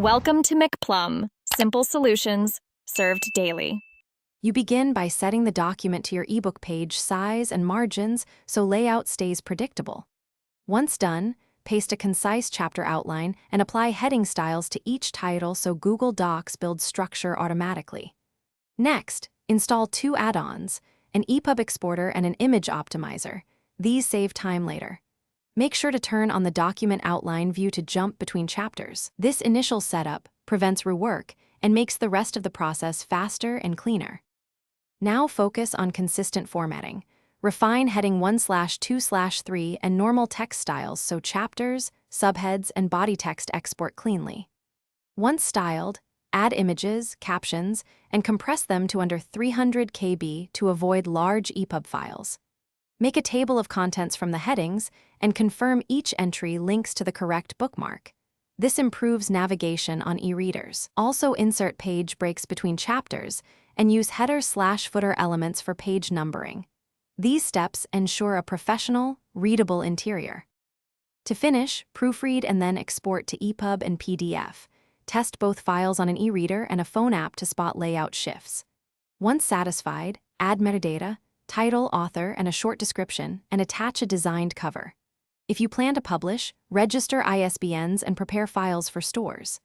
Welcome to McPlum, simple solutions served daily. You begin by setting the document to your ebook page size and margins so layout stays predictable. Once done, paste a concise chapter outline and apply heading styles to each title so Google Docs builds structure automatically. Next, install 2 add-ons, an EPUB exporter and an image optimizer. These save time later. Make sure to turn on the document outline view to jump between chapters. This initial setup prevents rework and makes the rest of the process faster and cleaner. Now focus on consistent formatting. Refine heading 1/2/3 and normal text styles so chapters, subheads, and body text export cleanly. Once styled, add images, captions, and compress them to under 300 KB to avoid large EPUB files. Make a table of contents from the headings and confirm each entry links to the correct bookmark. This improves navigation on e-readers. Also insert page breaks between chapters and use header/footer elements for page numbering. These steps ensure a professional, readable interior. To finish, proofread and then export to EPUB and PDF. Test both files on an e-reader and a phone app to spot layout shifts. Once satisfied, add metadata, title, author, and a short description, and attach a designed cover. If you plan to publish, register ISBNs and prepare files for stores.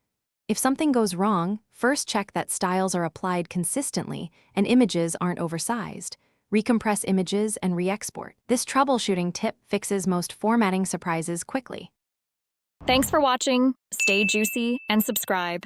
If something goes wrong, first check that styles are applied consistently and images aren't oversized. Recompress images and re-export. This troubleshooting tip fixes most formatting surprises quickly. Thanks for watching. Stay juicy and subscribe.